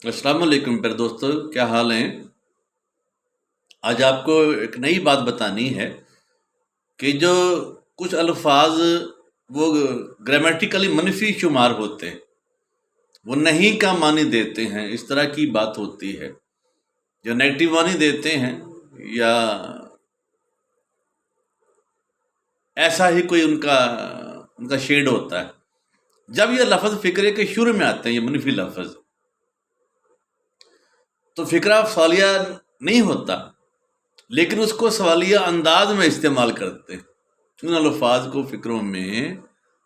अस्सलाम वालेकुम प्यारे दोस्तों, क्या हाल हैं। आज आपको एक नई बात बतानी है कि जो कुछ अल्फाज वो ग्रामेटिकली मनफी शुमार होते हैं, वो नहीं का मानी देते हैं, इस तरह की बात होती है। जो नेगेटिव मानी देते हैं या ऐसा ही कोई उनका शेड होता है। जब ये लफ्ज़ फ़िक्रे के शुरू में आते हैं, ये मनफी लफ्ज़, तो फ़िक्रा सवालिया नहीं होता, लेकिन उसको सवालिया अंदाज में इस्तेमाल करते हैं। उन अल्फाज को फ़िक्रों में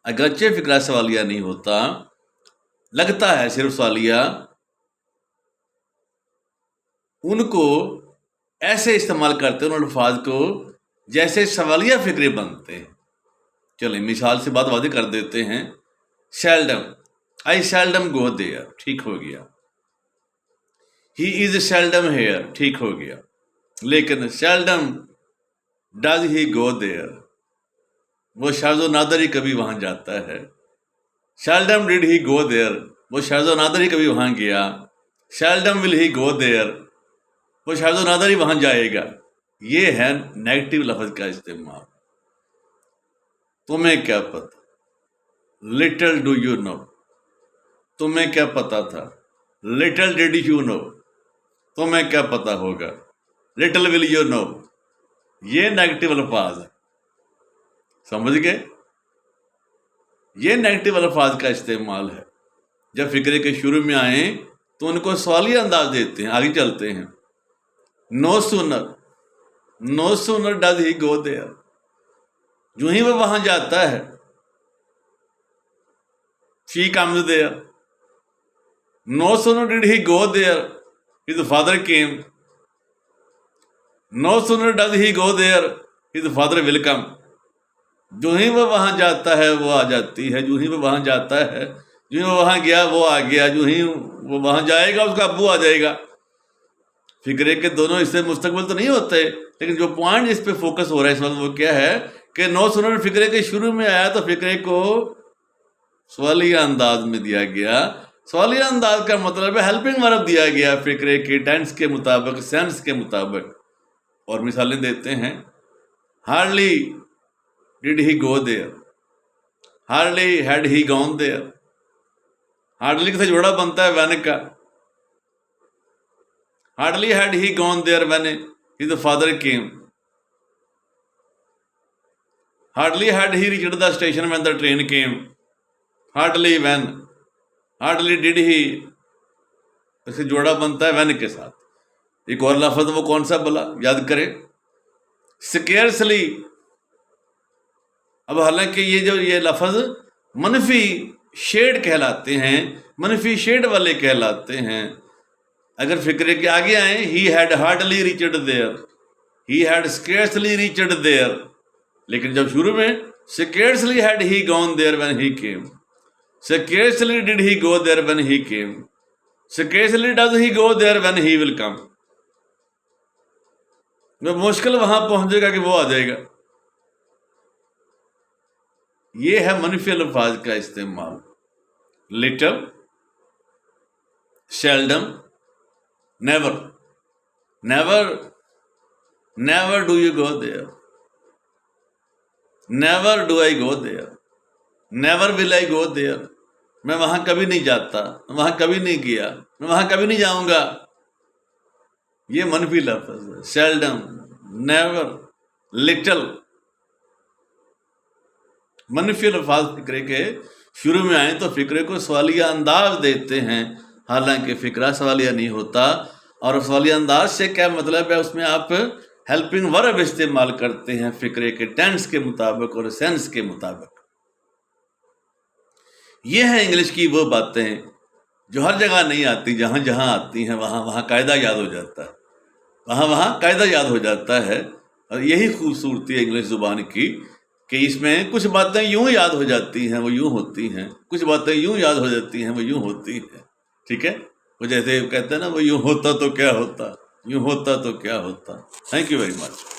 अगरचे फ़िक्रा सवालिया नहीं होता, लगता है सिर्फ सवालिया, उनको ऐसे इस्तेमाल करते हैं उन अल्फाज को जैसे सवालिया फ़िक्रे बनते हैं। चलिए मिसाल से बात वादी कर देते हैं। Seldom, I seldom go there, ठीक हो गया। ही इज सेल्डम हेयर, ठीक हो गया। लेकिन seldom does he go there, वो शाज़ो नादर ही कभी वहां जाता है। Seldom did he go there, वो शाज़ो नादर ही कभी वहां गया। Seldom will he go there, वो शाज़ो नादर ही वहां जाएगा। ये है नेगेटिव लफ्ज़ का इस्तेमाल। तुम्हें क्या पता, लिटिल डू यू नो, तुम्हें क्या पता था। लिटिल डिड यू नो, तुम्हें क्या पता होगा। लिटिल विल यू नो, ये नेगेटिव अल्फाज है, समझ गए। ये नेगेटिव अल्फाज का इस्तेमाल है। जब फ़िक्रे के शुरू में आए तो उनको सवालिया अंदाज देते हैं। आगे चलते हैं। No sooner, no sooner does he go there, जो ही वो वहां जाता है। She comes there, no sooner did he go there, his father came. No sooner does he go there, his father will come. जो ही वो वहां जाता है वो आ जाती है, जो ही वो वहां जाता है, जो ही वो वहां गया वो आ गया, जो ही वो वहां जाएगा उसका अब्बू आ जाएगा। फ़िक्रे के दोनों हिस्से मुस्तकबिल तो नहीं होते, लेकिन जो पॉइंट इस पे फोकस हो रहा है इस वक्त वो क्या है कि नो सूनर फ़िक्रे के शुरू में आया तो फ़िक्रे को सवालिया अंदाज में दिया गया। सवालिया अंदाज का मतलब है हेल्पिंग वर्ब दिया गया फ़िक्रे के टेंस के मुताबिक, सेंस के मुताबिक। और मिसालें देते हैं। Hardly did he go there, hardly had he gone there. Hardly से जोड़ा बनता है व्हेन का। Hardly had he gone there when his father came. Hardly had he reached the station when the train came. Hardly when, hardly did he, इसे जोड़ा बनता है when के साथ। एक और लफ्ज़ वो कौन सा बोला, याद करें। स्केर्सली। अब हालांकि ये लफ्ज़ मनफी शेड कहलाते हैं, मनफी शेड वाले कहलाते हैं। अगर फ़िक्रे के आगे आए, he had hardly reached there, he had scarcely reached there. लेकिन जब शुरू में scarcely had he gone there when he came, scarcely did he go there when he came, scarcely does he go there when he will come, वो मुश्किल वहां पहुंचेगा कि वो आ जाएगा। ये है मनफी अल्फाज का इस्तेमाल। Little, seldom, never, never, never do you go there, never do I go there, never will I go there. मैं वहां कभी नहीं जाता, मैं वहां कभी नहीं गया, मैं वहां कभी नहीं जाऊंगा। ये मनफी लफ्ज़ है। सेल्डम, नेवर, लिटिल, मनफी अल्फाज फ़िक्रे के शुरू में आए तो फ़िक्रे को सवालिया अंदाज देते हैं, हालांकि फ़िक्रा सवालिया नहीं होता। और सवालिया अंदाज से क्या मतलब है, उसमें आप हेल्पिंग वर्ब इस्तेमाल करते हैं फ़िक्रे के टेंस के मुताबिक और सेंस के मुताबिक। ये है इंग्लिश की वो बातें जो हर जगह नहीं आती, जहाँ जहाँ आती हैं वहाँ वहाँ कायदा याद हो जाता है, वहाँ वहाँ कायदा याद हो जाता है। और यही खूबसूरती है इंग्लिश ज़ुबान की कि इसमें कुछ बातें यूं याद हो जाती हैं वो यूं होती हैं, कुछ बातें यूं याद हो जाती हैं वो यूं होती हैं। ठीक है, वो जैसे कहते हैं ना, वो यूं होता तो क्या होता, यूं होता तो क्या होता। Thank you very much.